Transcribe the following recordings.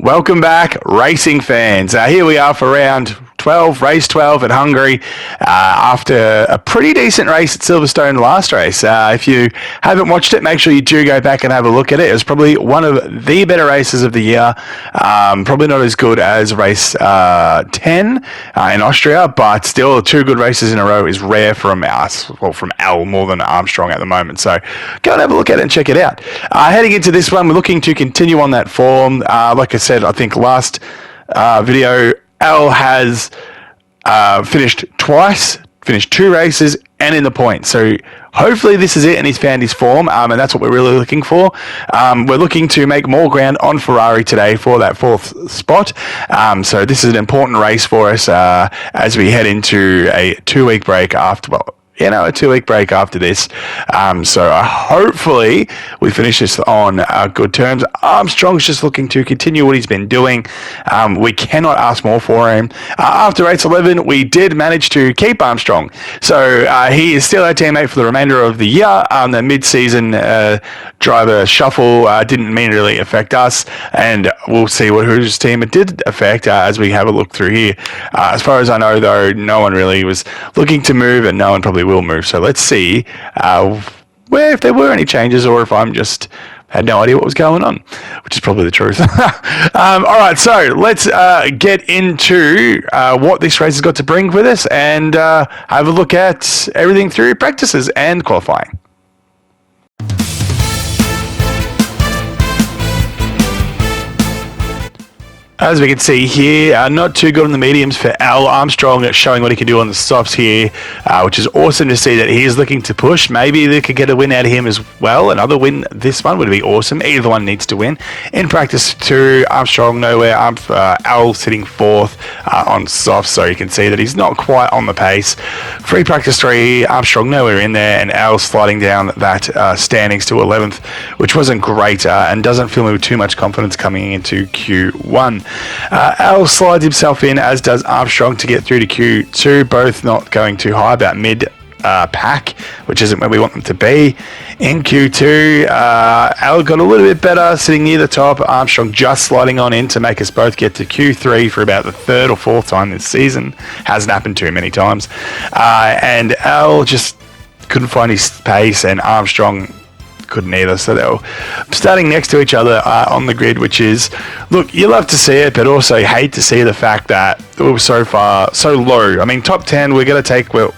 Welcome back, racing fans. Here we are for round 12, race 12 at Hungary, after a pretty decent race at Silverstone last race. If you haven't watched it, make sure you do go back and have a look at it. It was probably one of the better races of the year. Probably not as good as race 10 in Austria, but still 2 good races in a row is rare from us, well, from Al more than Armstrong at the moment. So go and have a look at it and check it out. Heading into this one, we're looking to continue on that form. Like I said, I think last video, Al has finished twice, finished 2 races, and in the points. So hopefully this is it, and he's found his form, and that's what we're really looking for. We're looking to make more ground on Ferrari today for that 4th spot. So this is an important race for us as we head into a 2-week break after, well, a 2-week break after this. So hopefully we finish this on good terms. Armstrong's just looking to continue what he's been doing. We cannot ask more for him. After race 11, we did manage to keep Armstrong. So he is still our teammate for the remainder of the year. The mid-season driver shuffle didn't really affect us, and we'll see whose team it did affect as we have a look through here. As far as I know, though, no one really was looking to move, and no one probably will move. So let's see if there were any changes, or if I'm just had no idea what was going on, which is probably the truth. All right, so let's get into what this race has got to bring with us, and have a look at everything through practices and qualifying. As we can see here, not too good on the mediums for Al. Armstrong showing what he can do on the softs here, which is awesome to see that he is looking to push. Maybe they could get a win out of him as well. Another win this one would be awesome. Either one needs to win. In practice 2, Armstrong nowhere. Al sitting 4th on softs, so you can see that he's not quite on the pace. Free practice 3, Armstrong nowhere in there, and Al sliding down that standings to 11th, which wasn't great and doesn't fill me with too much confidence coming into Q1. Al slides himself in, as does Armstrong, to get through to Q2, both not going too high, about mid pack, which isn't where we want them to be. In Q2, Al got a little bit better, sitting near the top. Armstrong just sliding on in to make us both get to Q3 for about the 3rd or 4th time this season. Hasn't happened too many times. And Al just couldn't find his pace, and Armstrong couldn't either. So they were starting next to each other on the grid, which is, look, you love to see it, but also hate to see the fact that we were so low. I mean, top 10, we've got to take what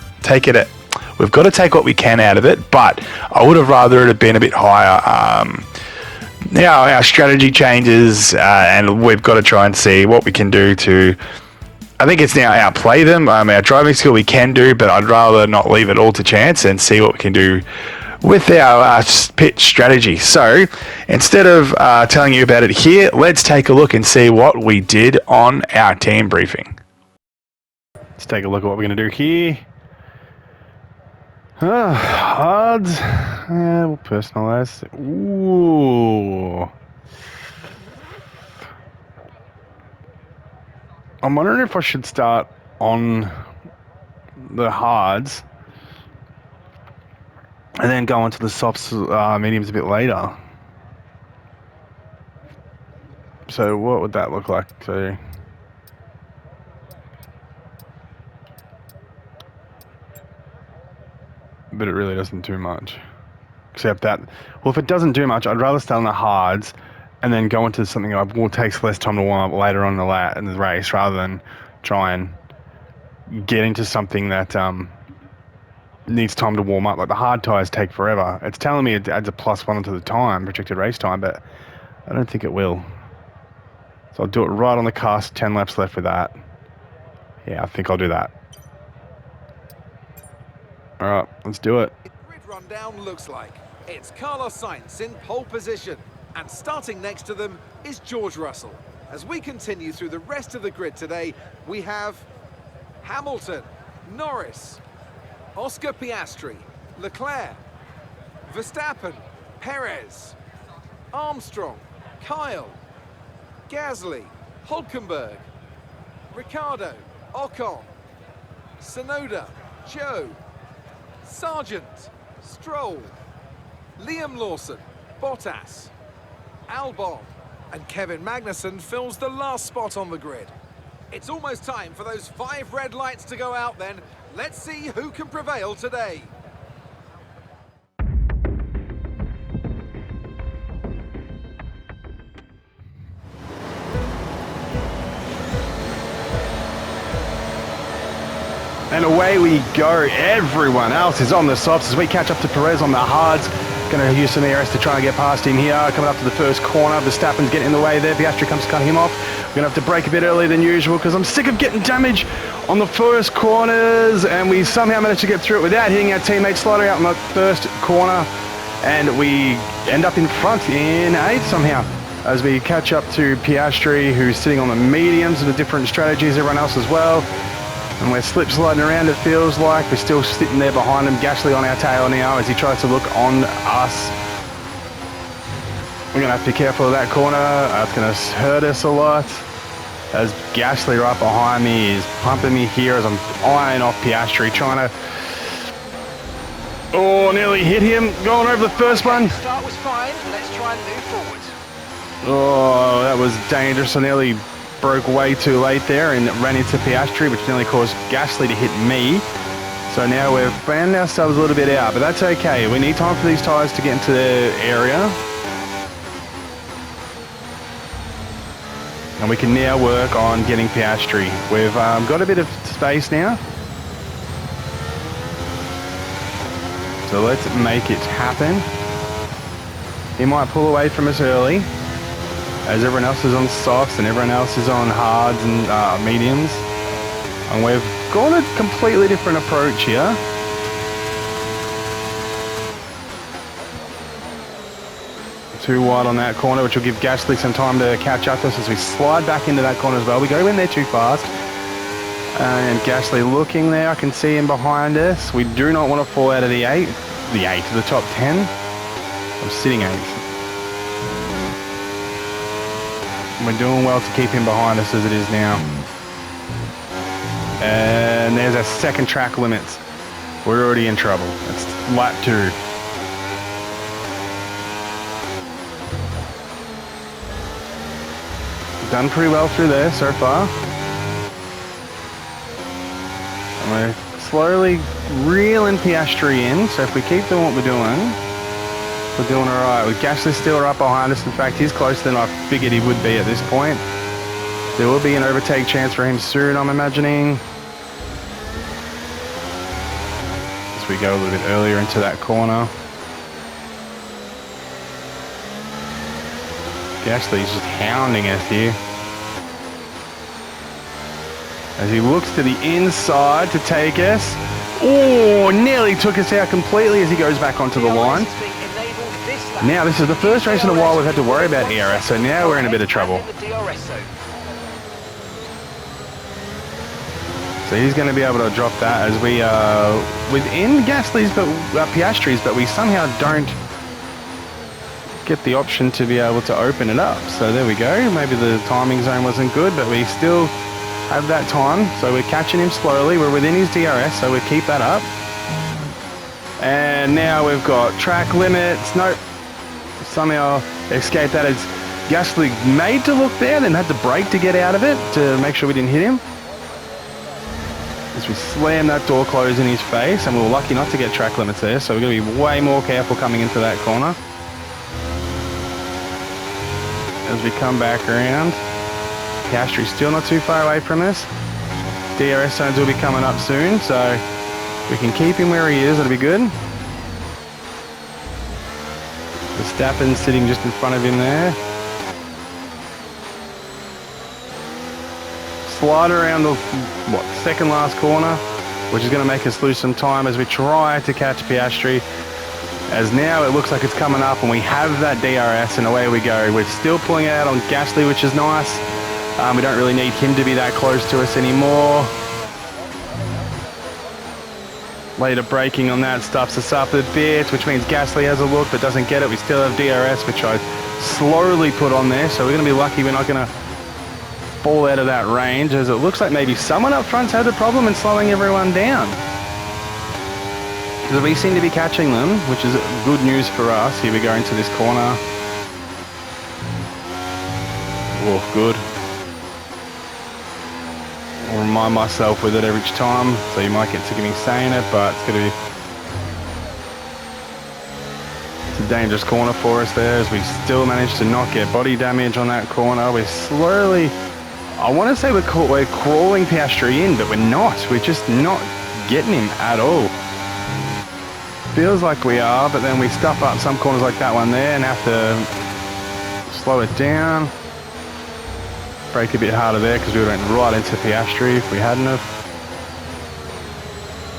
we can out of it, but I would have rather it have been a bit higher. Now our strategy changes, and we've got to try and see what we can do to, I think it's now outplay them. Our driving skill we can do, but I'd rather not leave it all to chance and see what we can do with our pit strategy. So instead of telling you about it here, let's take a look and see what we did on our team briefing. Let's take a look at what we're going to do here. Hards. We'll personalize. Ooh. I'm wondering if I should start on the hards and then go into the softs, mediums a bit later. So what would that look like? So but it really doesn't do much. Except that, well, if it doesn't do much, I'd rather start on the hards and then go into something that will take less time to warm up later on in the race, rather than try and get into something that needs time to warm up. Like the hard tyres take forever. It's telling me it adds a +1 onto the time, projected race time, but I don't think it will. So I'll do it right on the cusp, 10 laps left with that. Yeah, I think I'll do that. All right, let's do it. Grid rundown looks like it's Carlos Sainz in pole position, and starting next to them is George Russell. As we continue through the rest of the grid today, we have Hamilton, Norris, Oscar Piastri, Leclerc, Verstappen, Perez, Armstrong, Kyle, Gasly, Hulkenberg, Ricciardo, Ocon, Tsunoda, Joe, Sargent, Stroll, Liam Lawson, Bottas, Albon, And Kevin Magnussen fills the last spot on the grid. It's almost time for those 5 red lights to go out then. Let's see who can prevail today. And away we go. Everyone else is on the softs as we catch up to Perez on the hards. Going to use some ERS to try and get past him here. Coming up to the first corner. Verstappen's getting in the way there. Piastri comes to cut him off. We're going to have to brake a bit earlier than usual because I'm sick of getting damage on the first corners. And we somehow managed to get through it without hitting our teammate Slaughter out in the first corner. And we end up in front in 8th somehow as we catch up to Piastri, who's sitting on the mediums with a different strategy as everyone else as well. And we're slip sliding around, it feels like. We're still sitting there behind him. Gasly on our tail now as he tries to look on us. We're going to have to be careful of that corner. It's going to hurt us a lot. As Gasly right behind me is pumping me here as I'm eyeing off Piastri, trying to... Oh, nearly hit him. Going over the first one. Start was fine. Let's try and move forward. Oh, that was dangerous. I nearly broke way too late there and ran into Piastri, which nearly caused Gasly to hit me. So now we've found ourselves a little bit out, but that's okay. We need time for these tyres to get into the area. And we can now work on getting Piastri. We've got a bit of space now. So let's make it happen. He might pull away from us early, as everyone else is on softs and everyone else is on hards and mediums. And we've got a completely different approach here. Too wide on that corner, which will give Gasly some time to catch up to us as we slide back into that corner as well. We go in there too fast. And Gasly looking there, I can see him behind us. We do not want to fall out of the top 10. I'm sitting 8th. We're doing well to keep him behind us as it is now. And there's our second track limits. We're already in trouble. It's lap 2. Done pretty well through there so far. And we're slowly reeling Piastri in, so if we keep doing what we're doing, we're doing alright. With Gasly still right behind us. In fact, he's closer than I figured he would be at this point. There will be an overtake chance for him soon, I'm imagining. As we go a little bit earlier into that corner. Gasly's just hounding us here. As he looks to the inside to take us. Oh, nearly took us out completely as he goes back onto the line. Now, this is the first race in a while we've had to worry about ERS, so now we're in a bit of trouble. So he's going to be able to drop that as we are within Gasly's, but Piastri's, but we somehow don't get the option to be able to open it up. So there we go. Maybe the timing zone wasn't good, but we still have that time. So we're catching him slowly. We're within his DRS, so we keep that up. And now we've got track limits. Nope. Somehow escaped that as Gasly made to look there, then had to brake to get out of it to make sure we didn't hit him. As we slam that door closed in his face, and we were lucky not to get track limits there, so we're going to be way more careful coming into that corner. As we come back around, Piastri's still not too far away from us. DRS zones will be coming up soon, so we can keep him where he is. That'll be good. Verstappen's sitting just in front of him there. Slide around the second last corner, which is going to make us lose some time as we try to catch Piastri. As now it looks like it's coming up and we have that DRS and away we go. We're still pulling out on Gasly, which is nice. We don't really need him to be that close to us anymore. Later braking on that stuffs us up a bit, which means Gasly has a look but doesn't get it. We still have DRS, which I slowly put on there, so we're going to be lucky we're not going to fall out of that range, as it looks like maybe someone up front's had a problem in slowing everyone down. Because we seem to be catching them, which is good news for us. Here we go into this corner. Oh, good. I'll remind myself with it every time, so you might get sick of me saying it, but it's going to be it's a dangerous corner for us there, as we still manage to not get body damage on that corner. We're slowly, I want to say we're crawling Piastri in, but we're not. We're just not getting him at all. Feels like we are, but then we stuff up some corners like that one there and have to slow it down. Brake a bit harder there because we went right into Piastri if we hadn't have.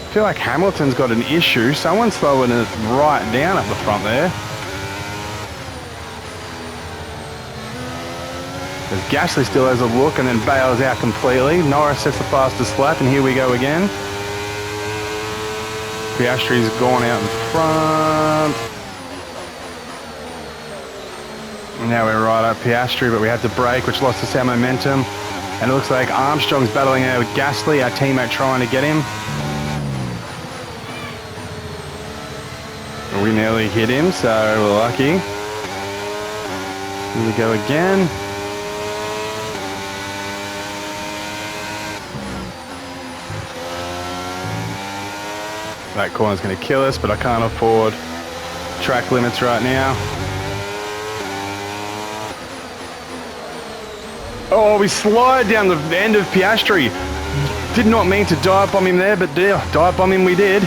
I feel like Hamilton's got an issue. Someone's slowing it right down up the front there. Because Gasly still has a look and then bails out completely. Norris sets the fastest lap, and here we go again. Piastri's gone out in front. Now we're right up Piastri, but we had to brake, which lost us our momentum. And it looks like Armstrong's battling out with Gasly, our teammate trying to get him. We nearly hit him, so we're lucky. Here we go again. That corner's going to kill us, but I can't afford track limits right now. Oh, we slide down the end of Piastri. Did not mean to dive bomb him there, but dive bomb him we did.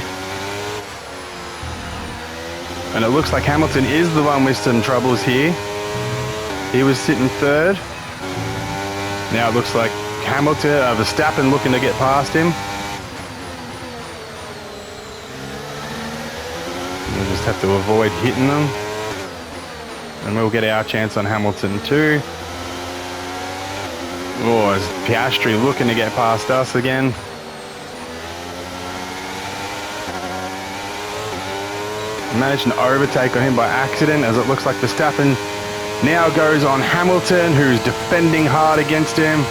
And it looks like Hamilton is the one with some troubles here. He was sitting third. Now it looks like Hamilton, Verstappen looking to get past him. We'll just have to avoid hitting them. And we'll get our chance on Hamilton too. Oh, is Piastri looking to get past us again? Managed an overtake on him by accident, as it looks like Verstappen now goes on Hamilton, who's defending hard against him.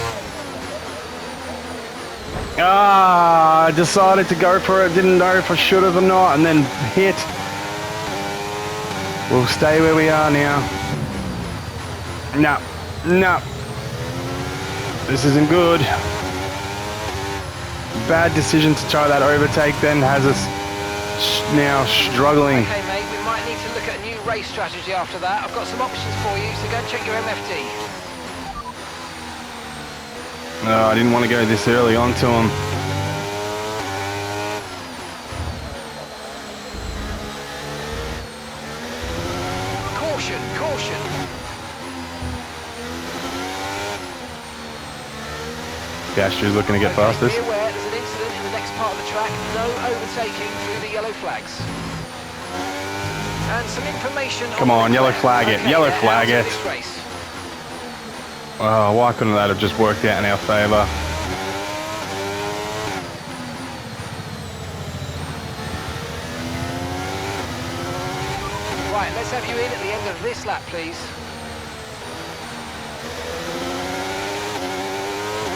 I decided to go for it, didn't know if I should have or not, and then hit. We'll stay where we are now. No. This isn't good. Bad decision to try that overtake then has us now struggling. Okay, mate, we might need to look at a new race strategy after that. I've got some options for you, so go and check your MFD. No, I didn't want to go this early onto him. Caution. Piastri's looking to get past us. Be aware there's an incident in the next part of the track. No overtaking through the yellow flags. And some information. Come on, yellow flag it. Yellow flag it. Race. Oh, why couldn't that have just worked out in our favour? Right, let's have you in at the end of this lap, please.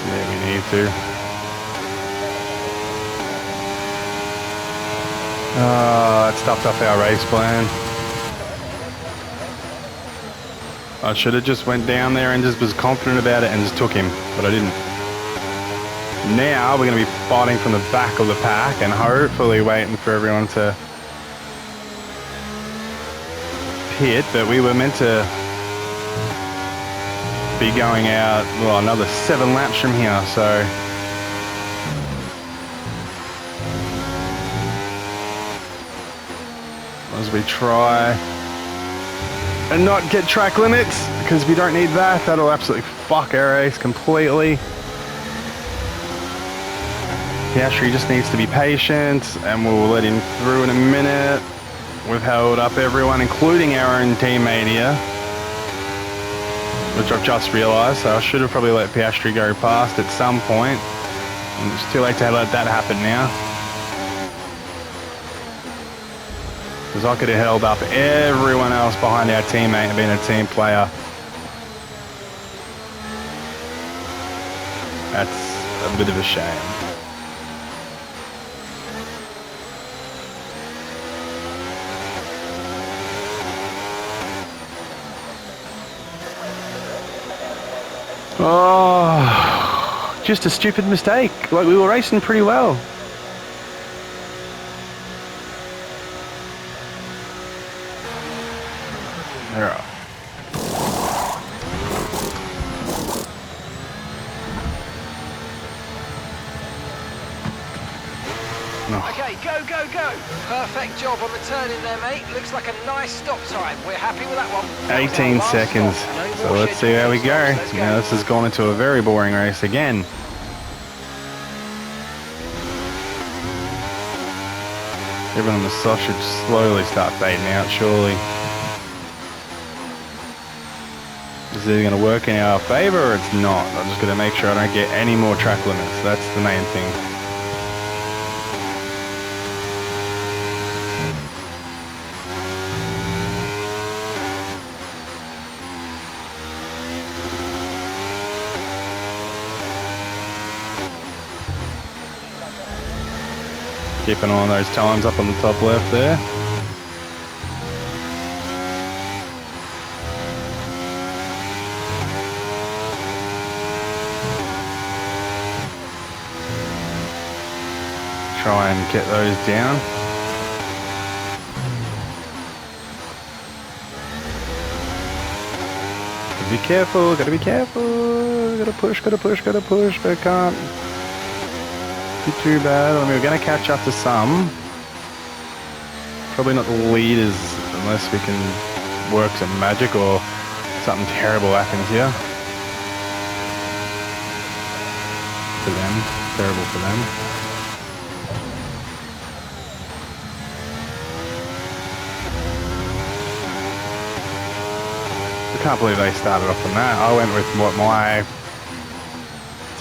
Yeah, we need to. It stuffed up our race plan. I should have just went down there and just was confident about it and just took him, but I didn't. Now we're going to be fighting from the back of the pack and hopefully waiting for everyone to pit, but we were meant to be going out, well, another 7 laps from here, so as we try and not get track limits, because we don't need that. That'll absolutely fuck our race completely. Piastri just needs to be patient and we'll let him through in a minute. We've held up everyone, including our own teammate here, which I've just realised, so I should have probably let Piastri go past at some point. And it's too late to let that happen now. Because I could have held up everyone else behind our teammate and been a team player. That's a bit of a shame. Oh, just a stupid mistake. Like, we were racing pretty well. There are. Okay, go, go, go. Perfect job on the turn in there, mate. Looks like a nice stop time. We're happy with that one. 18 seconds. So let's see how we go. Now this has gone into a very boring race again. Everyone on the soft should slowly start fading out, surely. Is it going to work in our favour or it's not? I'm just going to make sure I don't get any more track limits. That's the main thing. Keep an eye on those times up on the top left there. Try and get those down. Gotta be careful, gotta be careful. Gotta push, gotta push, gotta push, but I can't be too bad. I mean, we're gonna catch up to some. Probably not the leaders unless we can work some magic or something terrible happens here. For them, terrible for them. I can't believe they started off on that. I went with what my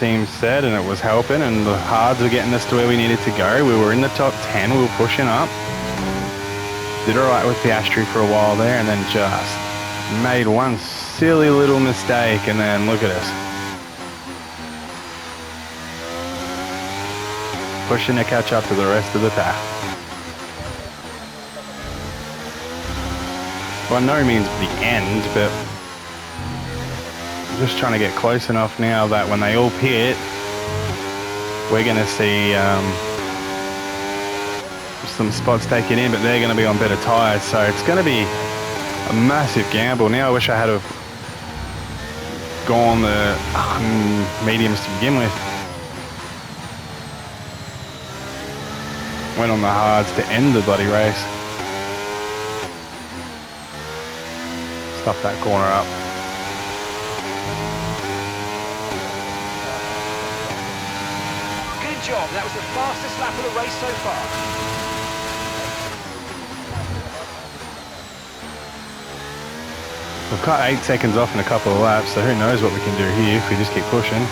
team said and it was helping, and the hards were getting us to where we needed to go. We were in the top 10, we were pushing up. Did alright with the Astri for a while there, and then just made one silly little mistake, and then look at us. Pushing to catch up to the rest of the pack. By no means the end, but I'm just trying to get close enough now that when they all pit, we're going to see some spots taken in, but they're going to be on better tyres, so it's going to be a massive gamble. Now I wish I had have gone the mediums to begin with. Went on the hards to end the bloody race. Stuff that corner up. Good job. That was the fastest lap of the race so far. We've cut 8 seconds off in a couple of laps, so who knows what we can do here if we just keep pushing.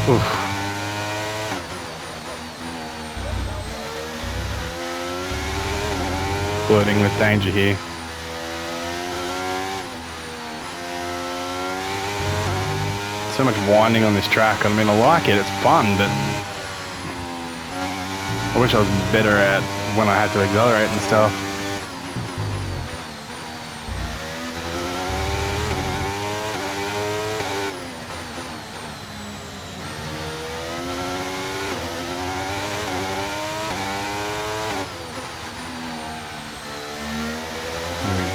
Oof. Flirting with danger here. So much winding on this track. I mean, I like it, it's fun, but I wish I was better at when I had to accelerate and stuff.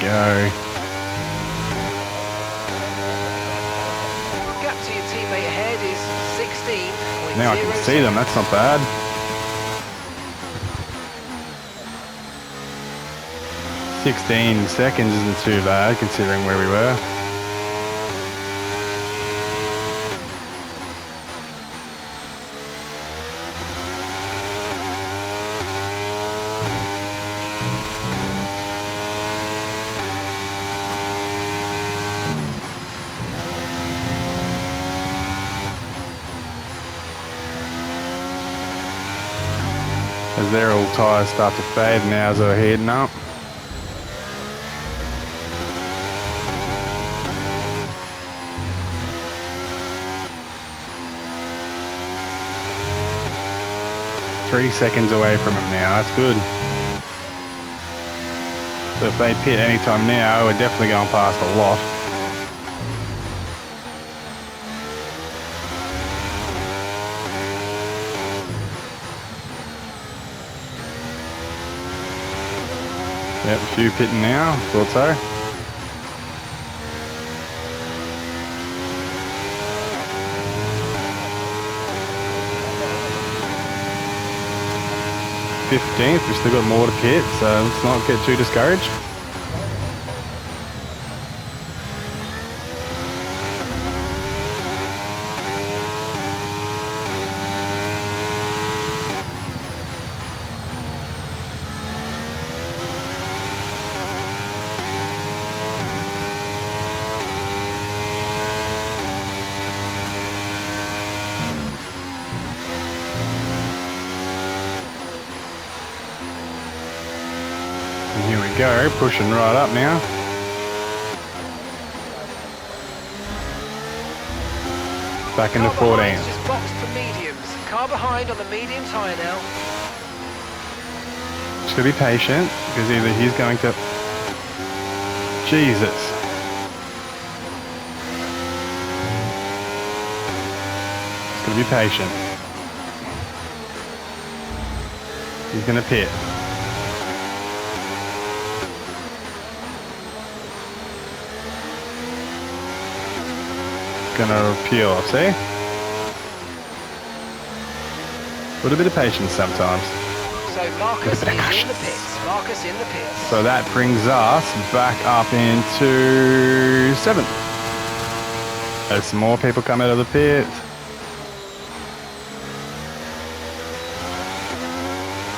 Go. Gap to your teammate ahead is 16.0. Now I can see them, that's not bad. "16 seconds isn't too bad considering where we were. As their all tyres start to fade now as they're heading up. 3 seconds away from him now. That's good. So if they pit anytime now, we're definitely going past a lot. Yep, a few pitting now. Thought so. We've still got more to pit, so let's not get too discouraged. Here we go, pushing right up now. Back into 14. Just boxed for mediums. Car behind on the medium tyre now. Just gotta be patient, because either he's going to... Jesus. Just gotta be patient. He's gonna pit. Gonna peel off, see? A little bit of patience sometimes. So Marcus is in the pits. Marcus in the pits. So that brings us back up into 7th. There's some more people come out of the pit.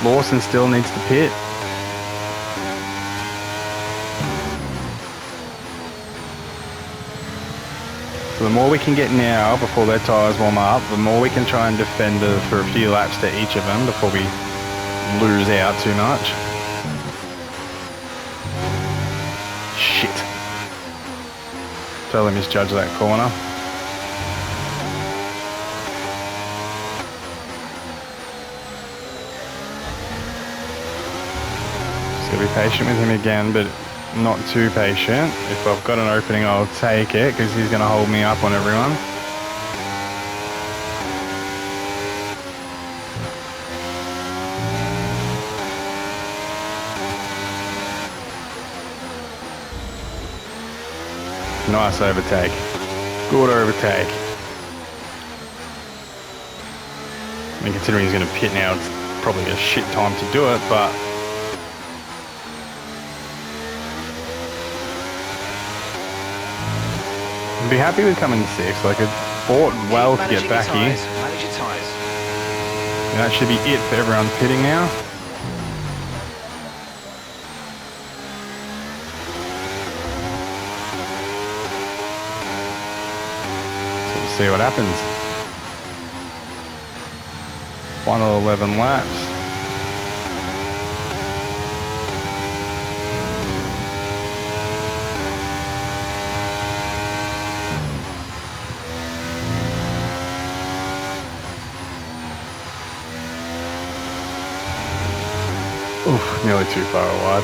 Lawson still needs to pit. So the more we can get now before their tyres warm up, the more we can try and defend for a few laps to each of them before we lose out too much. Shit. Totally misjudged that corner. Just gotta be patient with him again, but not too patient. If I've got an opening, I'll take it because he's going to hold me up on everyone. Nice overtake. Good overtake. I mean, considering he's going to pit now, it's probably a shit time to do it, but I'd be happy with coming 6th. Like, it fought well to get back here. Manage your tyres. And that should be it for everyone pitting now. So we'll see what happens. Final 11 laps. Oof, nearly too far wide.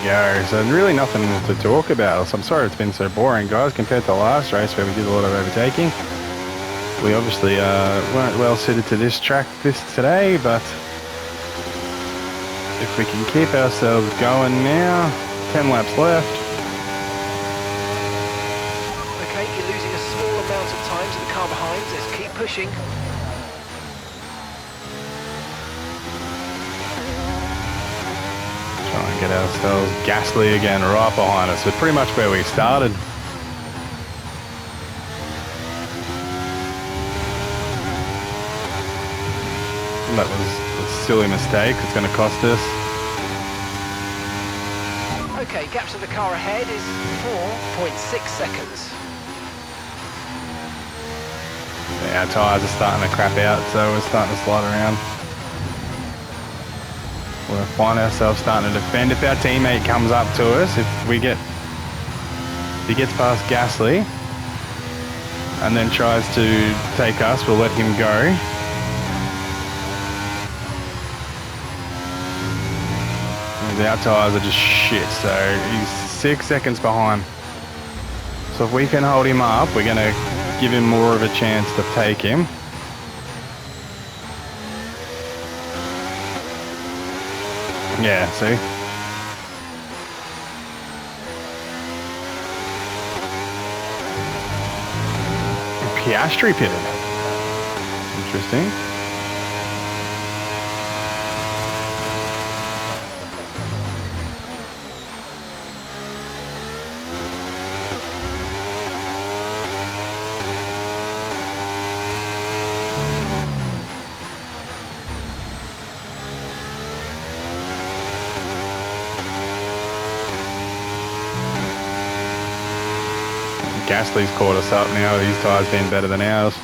Go. So really nothing to talk about. So I'm sorry it's been so boring, guys, compared to the last race where we did a lot of overtaking. We obviously weren't well suited to this track today, but if we can keep ourselves going now, 10 laps left. Okay, you're losing a small amount of time to the car behind. Let's keep pushing. Try and get ourselves Gasly again right behind us. So pretty much where we started. That was a silly mistake. It's going to cost us. Okay, gap to the car ahead is 4.6 seconds. Yeah, our tyres are starting to crap out, so we're starting to slide around. We'll find ourselves starting to defend. If our teammate comes up to us, if he gets past Gasly and then tries to take us, we'll let him go. Our tyres are just shit, so he's 6 seconds behind. So if we can hold him up, we're going to give him more of a chance to take him. Yeah, see? Piastri pitted. Interesting. Gasly's caught us up now, his tyres been better than ours.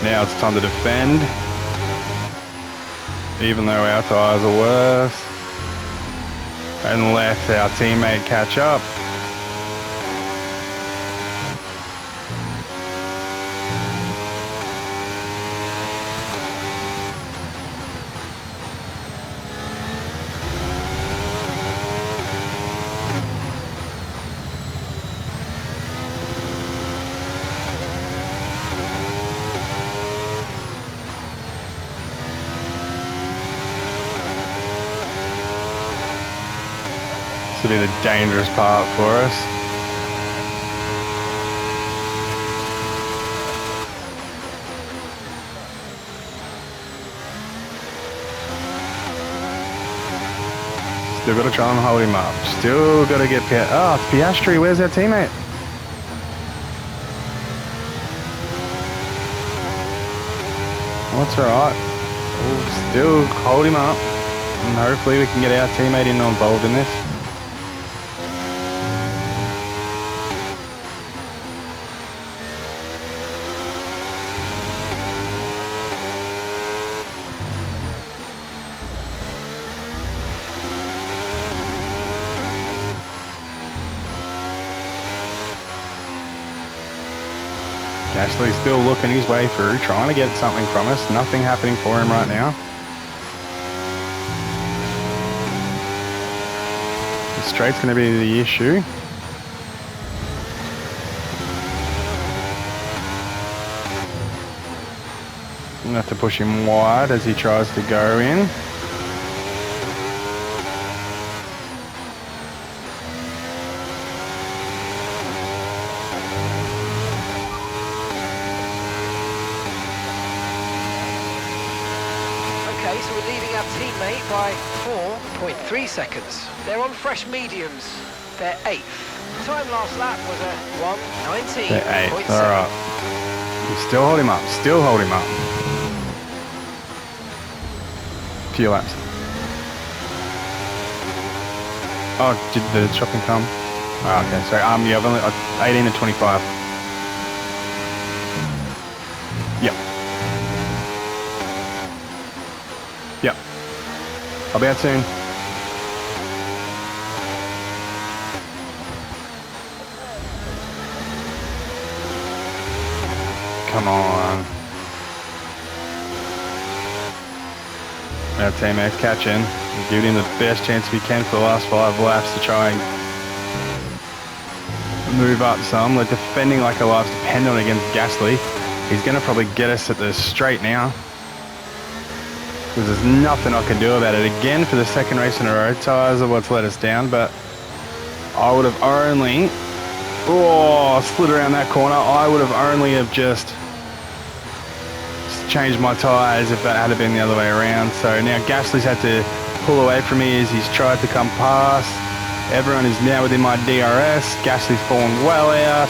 Now it's time to defend, even though our tyres are worse, and let our teammate catch up. This will be the dangerous part for us. Still got to try and hold him up. Still got to get Piastri. Where's our teammate? That's alright. We'll still hold him up. And hopefully we can get our teammate involved in this. Gasly's still looking his way through, trying to get something from us. Nothing happening for him right now. The straight's going to be the issue. I'm going to have to push him wide as he tries to go in. Okay, so we're leading our teammate by 4.3 seconds. They're on fresh mediums. They're 8th. Time last lap was a 1:19.7. They're 8th, alright. Still hold him up, still hold him up. Few laps. Oh, did the shopping come? Oh, okay, sorry. Yeah, I've only 18 and 25. Yep. Yep. I'll be out soon. Come on. Our teammate's catching. We're giving him the best chance we can for the last 5 laps to try and move up some. We're defending like our lives depend on against Gasly. He's going to probably get us at the straight now, because there's nothing I can do about it. Again, for the second race in a row, tyres are what's let us down, but I would have only... Oh, slid around that corner. I would have only have just changed my tyres if that had been the other way around. So now Gasly's had to pull away from me as he's tried to come past. Everyone is now within my DRS. Gasly's falling well out.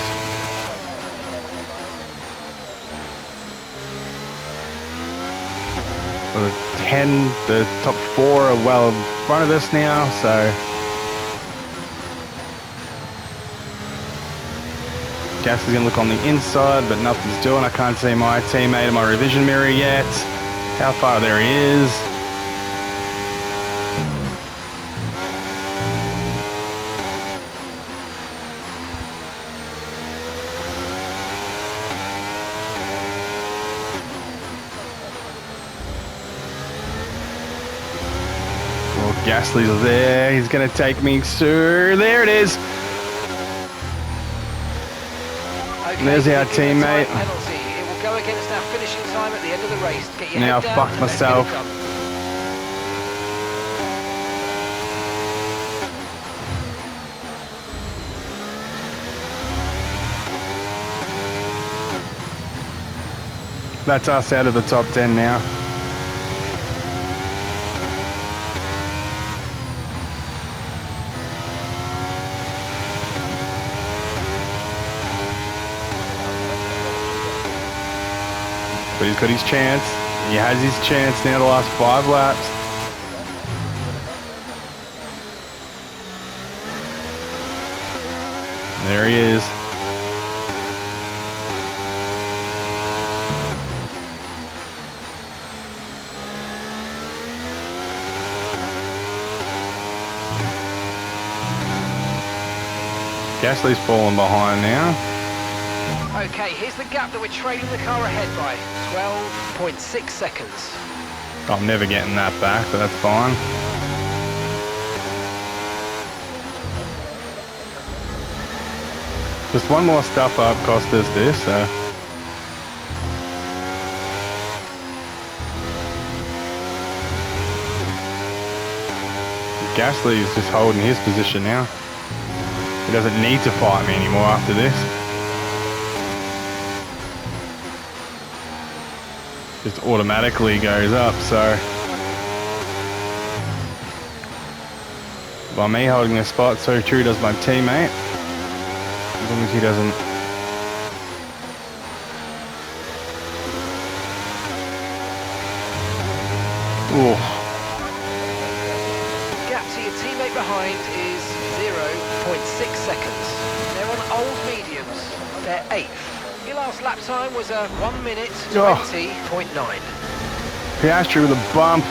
The 10, the top 4 are well in front of us now, so Gasly's gonna look on the inside, but nothing's doing. I can't see my teammate in my revision mirror yet. How far there he is. Gasly's there, he's going to take me to... There it is! Okay, There's our teammate. Penalty. It will go against our finishing time at the end of the race. Get your Now head down fuck and let's myself. get it done. That's us out of the top 10 now. But he's got his chance. He has his chance now the last 5 laps. There he is. Gasly's falling behind now. Okay, here's the gap that we're trailing the car ahead by. 12.6 seconds. I'm never getting that back, but that's fine. Just one more stuff up cost us this, so. Gasly is just holding his position now. He doesn't need to fight me anymore after this. Just automatically goes up, so by me holding the spot, so true does my teammate, as long as he doesn't. Ooh. Gap to your teammate behind is 0.6 seconds. They're on old mediums. They're 8th. Your last lap time was a 1 minute 20.9. Piastri with a bump.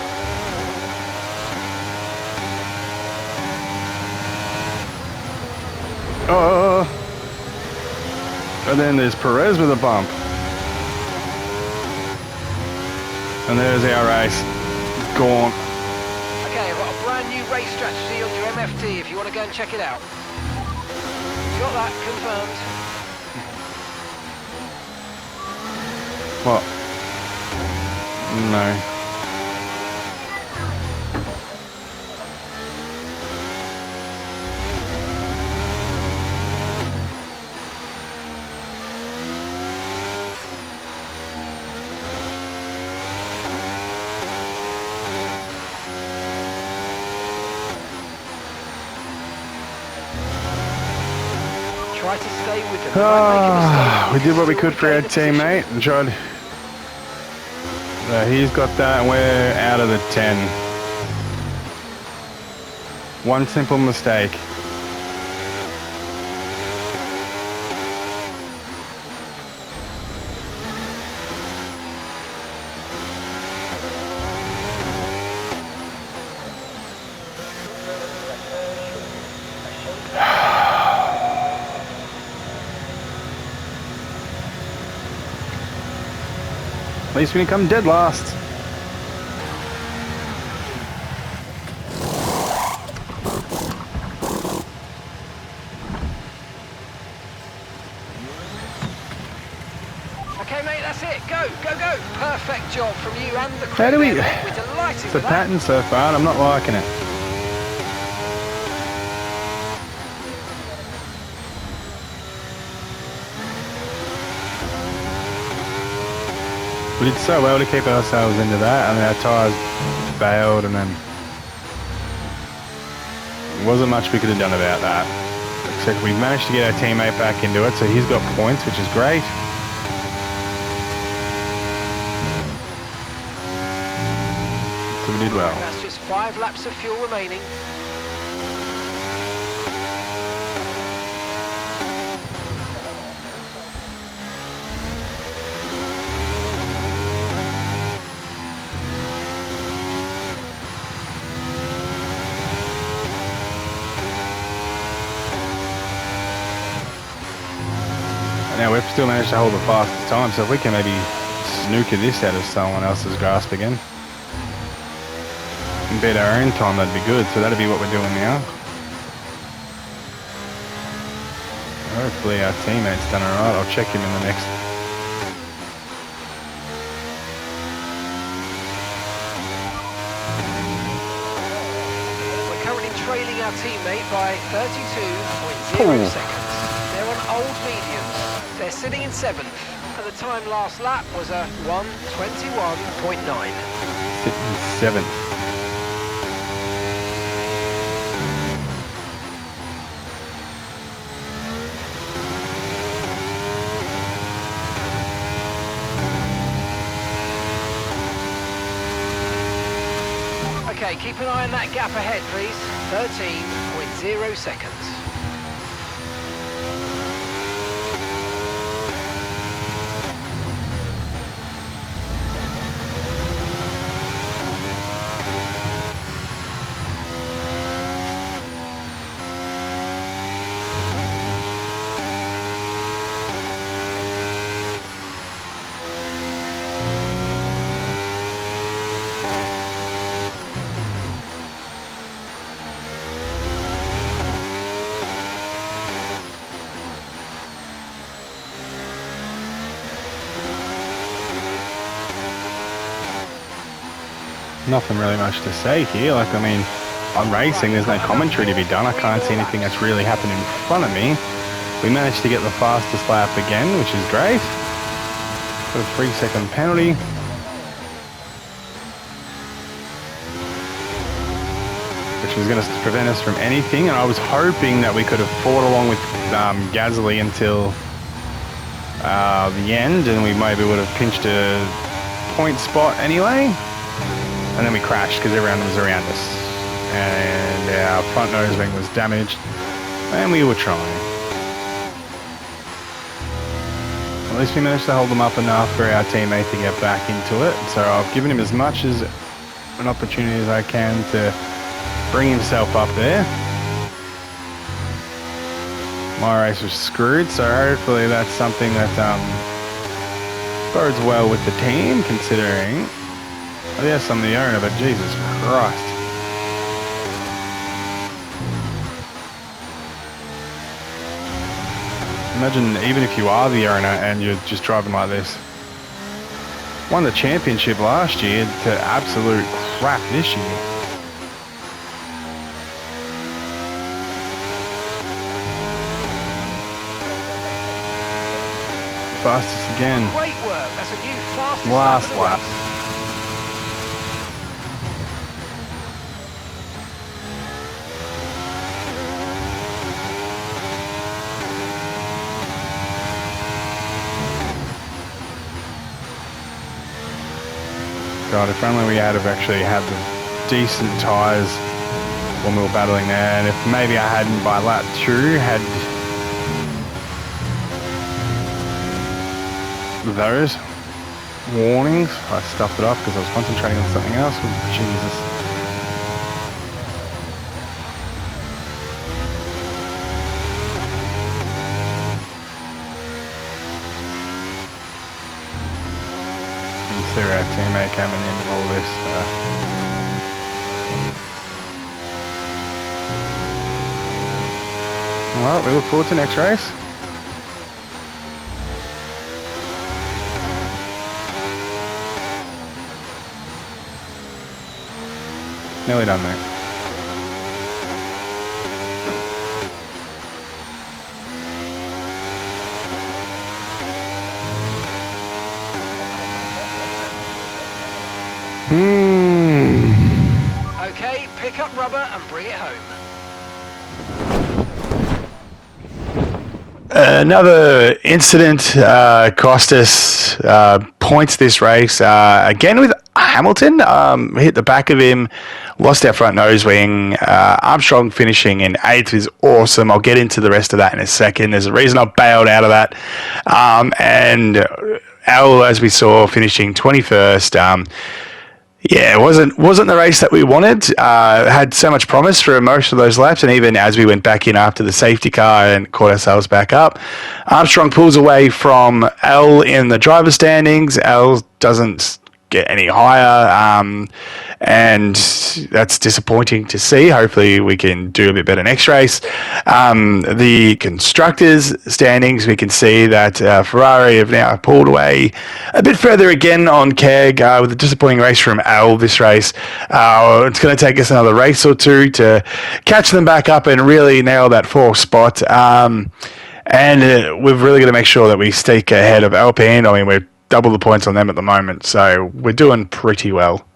Oh. And then there's Perez with a bump. And there's our race. Gone. Okay, I've got a brand new race strategy on your MFD if you want to go and check it out. Got that confirmed. What? No. Try to stay with them. Don't make a mistake. We did what we Still could for our regain the position. teammate and tried. He's got that and we're out of the 10. One simple mistake. At least we didn't come dead last. Okay, mate, that's it. Go, go, go. Perfect job from you and the crew. How do we... there, mate. We're delighted It's a with that. pattern so far and I'm not liking it. We did so well to keep ourselves into that, and our tyres failed, and then wasn't much we could have done about that. Except we managed to get our teammate back into it, so he's got points, which is great. So we did well. That's just 5 laps of fuel remaining. Now we've still managed to hold the fastest time, so if we can maybe snooker this out of someone else's grasp again and beat our own time, that'd be good. So that'd be what we're doing now. Hopefully our teammate's done alright. I'll check him in the next. We're currently trailing our teammate by 32.0 seconds. They're on old mediums. They're sitting in 7th, and the time last lap was a 1:21.9. Sitting in 7th. Okay, keep an eye on that gap ahead, please. 13.0 seconds. Nothing really much to say here. Like, I mean, I'm racing, there's no commentary to be done. I can't see anything that's really happened in front of me. We managed to get the fastest lap again, which is great. Got a 3-second penalty. Which was going to prevent us from anything. And I was hoping that we could have fought along with Gasly until the end, and we maybe would have pinched a point spot anyway. And then we crashed because everyone was around us. And our front nose ring was damaged. And we were trying. At least we managed to hold them up enough for our teammate to get back into it. So I've given him as much as an opportunity as I can to bring himself up there. My race was screwed, so hopefully that's something that bodes well with the team, considering... Oh, yes, I'm the owner, but Jesus Christ. Imagine even if you are the owner and you're just driving like this. Won the championship last year to absolute crap this year. Fastest again. Great work. That's a new fastest Last lap. God, if only we had have actually had the decent tyres when we were battling there, and if maybe I hadn't by lap 2 had those warnings. I stuffed it off because I was concentrating on something else. Jesus. Consider our teammate coming in and all this. Well, we look forward to next race. Nearly done, mate. Okay, pick up rubber and bring it home. Another incident cost us points this race. Again with Hamilton, hit the back of him, lost our front nose wing. Armstrong finishing in 8th is awesome. I'll get into the rest of that in a second. There's a reason I bailed out of that. And Al, as we saw, finishing 21st. Yeah, it wasn't the race that we wanted. Had so much promise for most of those laps, and even as we went back in after the safety car and caught ourselves back up, Armstrong pulls away from L in the driver's standings. L doesn't get any higher, and that's disappointing to see. Hopefully we can do a bit better next race. The constructors standings, we can see that Ferrari have now pulled away a bit further again on KEG with a disappointing race from Al this race. It's going to take us another race or two to catch them back up and really nail that 4th spot. And we've really got to make sure that we stay ahead of Alpine. I mean, we're double the points on them at the moment, so we're doing pretty well.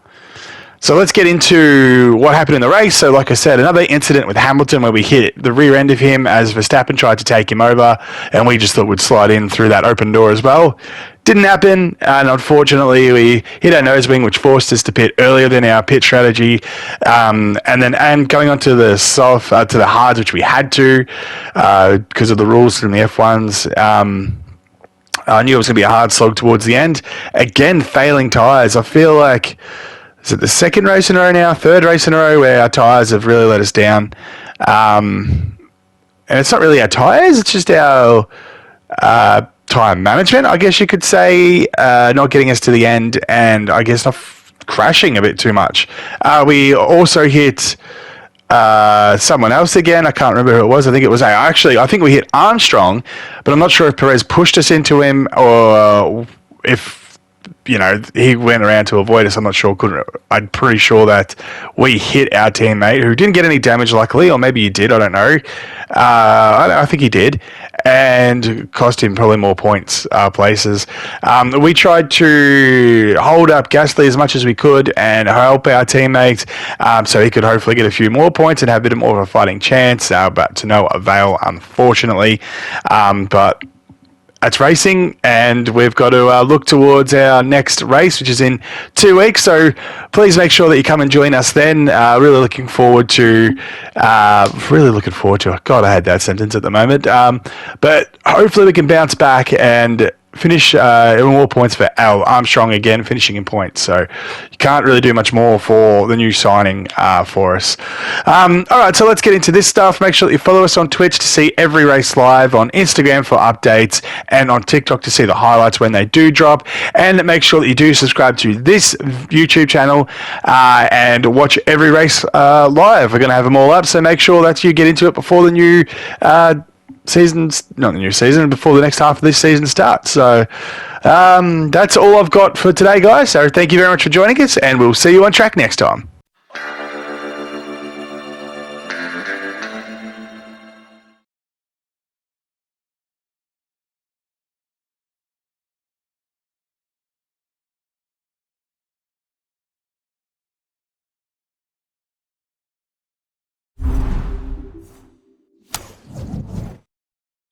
So let's get into what happened in the race. So like I said, another incident with Hamilton where we hit the rear end of him as Verstappen tried to take him over, and we just thought we'd slide in through that open door as well. Didn't happen, and unfortunately we hit our nose wing, which forced us to pit earlier than our pit strategy. And going on to the soft, to the hards, which we had to because of the rules from the F1s. I knew it was going to be a hard slog towards the end. Again, failing tyres. I feel like, is it the 2nd race in a row now? 3rd race in a row where our tyres have really let us down. And it's not really our tyres, it's just our tyre management, I guess you could say, not getting us to the end, and I guess not crashing a bit too much. We also hit someone else again. I can't remember who it was. I think it was I think we hit Armstrong, but I'm not sure if Perez pushed us into him or if he went around to avoid us. I'm not sure. I'm pretty sure that we hit our teammate who didn't get any damage, luckily, or maybe he did. I don't know. I think he did, and cost him probably more points places. We tried to hold up Gasly as much as we could and help our teammates so he could hopefully get a few more points and have a bit more of a fighting chance, but to no avail, unfortunately. But that's racing, and we've got to look towards our next race, which is in 2 weeks. So please make sure that you come and join us then. Really looking forward to. God, I had that sentence at the moment. But hopefully we can bounce back and finish more points for Al Armstrong again, finishing in points. So you can't really do much more for the new signing for us. All right, so let's get into this stuff. Make sure that you follow us on Twitch to see every race live, on Instagram for updates, and on TikTok to see the highlights when they do drop. And make sure that you do subscribe to this YouTube channel and watch every race live. We're going to have them all up, so make sure that you get into it before the new before the next half of this season starts. So that's all I've got for today, guys. So thank you very much for joining us, and we'll see you on track next time.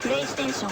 PlayStation